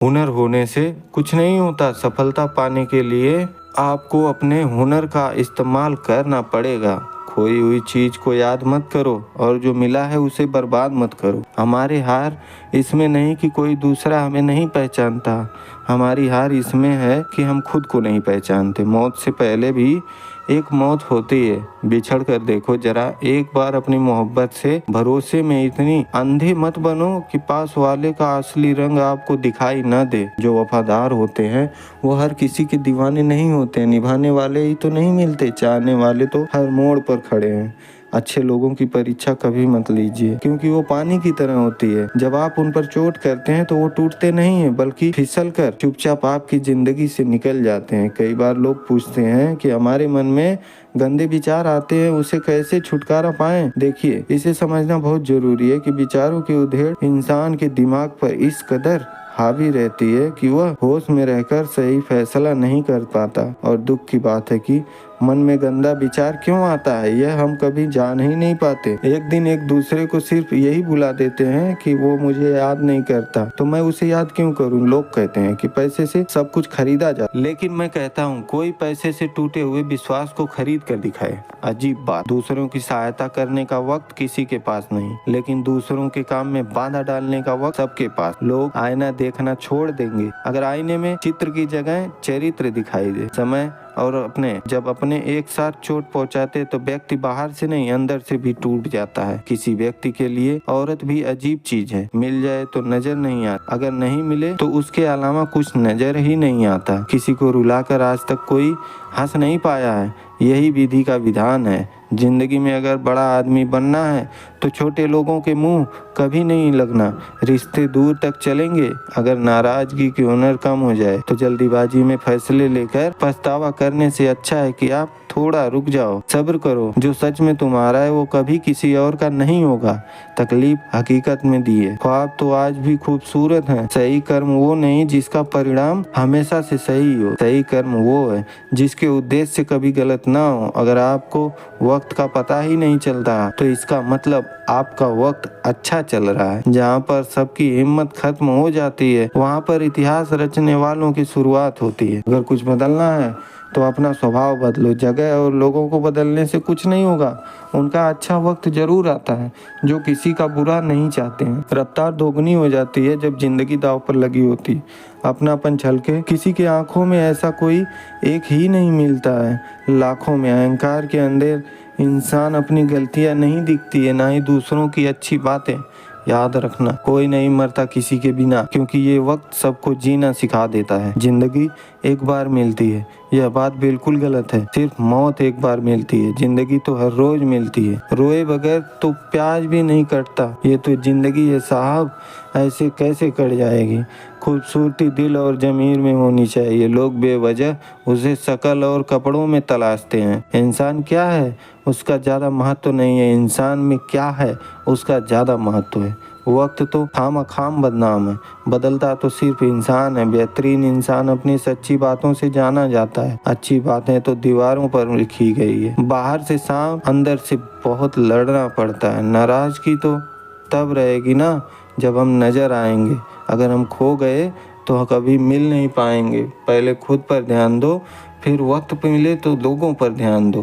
हुनर होने से कुछ नहीं होता। सफलता पाने के लिए आपको अपने हुनर का इस्तेमाल करना पड़ेगा। खोई हुई चीज को याद मत करो और जो मिला है उसे बर्बाद मत करो। हमारी हार इसमें नहीं कि कोई दूसरा हमें नहीं पहचानता, हमारी हार इसमें है कि हम खुद को नहीं पहचानते। मौत से पहले भी एक मौत होती है, बिछड़ कर देखो जरा एक बार अपनी मोहब्बत से। भरोसे में इतनी अंधे मत बनो कि पास वाले का असली रंग आपको दिखाई न दे। जो वफादार होते हैं वो हर किसी के दीवाने नहीं होते, निभाने वाले ही तो नहीं मिलते, चाहने वाले तो हर मोड़ पर खड़े हैं। अच्छे लोगों की परीक्षा कभी मत लीजिए, क्योंकि वो पानी की तरह होती है। जब आप उन पर चोट करते हैं तो वो टूटते नहीं हैं, बल्कि फिसल कर चुपचाप आपकी जिंदगी से निकल जाते हैं। कई बार लोग पूछते हैं कि हमारे मन में गंदे विचार आते हैं, उसे कैसे छुटकारा पाएं। देखिए, इसे समझना बहुत जरूरी है कि विचारों की उधेड़ इंसान के दिमाग पर इस कदर हावी रहती है कि वह होश में रहकर सही फैसला नहीं कर पाता। और दुख की बात है कि मन में गंदा विचार क्यों आता है यह हम कभी जान ही नहीं पाते। एक दिन एक दूसरे को सिर्फ यही बुला देते हैं कि वो मुझे याद नहीं करता, तो मैं उसे याद क्यों करूं। लोग कहते हैं कि पैसे से सब कुछ खरीदा जा, लेकिन मैं कहता हूं कोई पैसे से टूटे हुए विश्वास को खरीद कर दिखाए। अजीब बात, दूसरों की सहायता करने का वक्त किसी के पास नहीं, लेकिन दूसरों के काम में बाधा डालने का वक्त सबके पास। लोग आईना देखना छोड़ देंगे अगर आईने में चित्र की जगह चरित्र दिखाई दे। समय और जब अपने एक साथ चोट पहुंचाते तो व्यक्ति बाहर से नहीं अंदर से भी टूट जाता है। किसी व्यक्ति के लिए औरत भी अजीब चीज है, मिल जाए तो नजर नहीं आता, अगर नहीं मिले तो उसके अलावा कुछ नजर ही नहीं आता। किसी को रुलाकर आज तक कोई हंस नहीं पाया है, यही विधि का विधान है। जिंदगी में अगर बड़ा आदमी बनना है तो छोटे लोगों के मुंह कभी नहीं लगना, रिश्ते दूर तक चलेंगे। अगर नाराजगी की हुनर कम हो जाए तो जल्दीबाजी में फैसले लेकर पछतावा करने से अच्छा है कि आप थोड़ा रुक जाओ, सब्र करो। जो सच में तुम्हारा है वो कभी किसी और का नहीं होगा। तकलीफ हकीकत में दी है, ख्वाब तो आज भी खूबसूरत है। सही कर्म वो नहीं जिसका परिणाम हमेशा से सही हो, सही कर्म वो है जिसके उद्देश्य कभी गलत ना हो। अगर आपको वक्त का पता ही नहीं चलता तो इसका मतलब आपका वक्त अच्छा चल रहा है। जहाँ पर सबकी हिम्मत खत्म हो जाती है वहाँ पर इतिहास रचने वालों की शुरुआत होती है। अगर कुछ बदलना है तो अपना स्वभाव बदलो, जगह और लोगों को बदलने से कुछ नहीं होगा। उनका अच्छा वक्त जरूर आता है जो किसी का बुरा नहीं चाहते हैं। रफ्तार दोगुनी हो जाती है जब जिंदगी दांव पर लगी होती। अपनापन छलके किसी के आंखों में ऐसा कोई एक ही नहीं मिलता है, लाखों में। अहंकार के अंदर इंसान अपनी गलतियां नहीं दिखती है, ना ही दूसरों की अच्छी बातें। याद रखना, कोई नहीं मरता किसी के बिना, क्योंकि ये वक्त सबको जीना सिखा देता है। जिंदगी एक बार मिलती है, यह बात बिल्कुल गलत है। सिर्फ मौत एक बार मिलती है, जिंदगी तो हर रोज मिलती है। रोए बगैर तो प्याज भी नहीं कटता। ये तो जिंदगी है साहब, ऐसे कैसे कट जाएगी। खूबसूरती दिल और जमीर में होनी चाहिए। लोग बेवजह उसे शकल और कपड़ों में तलाशते हैं। इंसान क्या है उसका ज़्यादा महत्व नहीं है, इंसान में क्या है उसका ज़्यादा महत्व है। वक्त तो खाम बदनाम है, बदलता तो सिर्फ इंसान है। बेहतरीन इंसान अपनी सच्ची बातों से जाना जाता है। अच्छी बातें तो दीवारों पर लिखी गई है। बाहर से सांप, अंदर से बहुत लड़ना पड़ता है। नाराजगी तो तब रहेगी ना जब हम नजर आएंगे। अगर हम खो गए तो कभी मिल नहीं पाएंगे। पहले खुद पर ध्यान दो, फिर वक्त मिले तो लोगों पर ध्यान दो।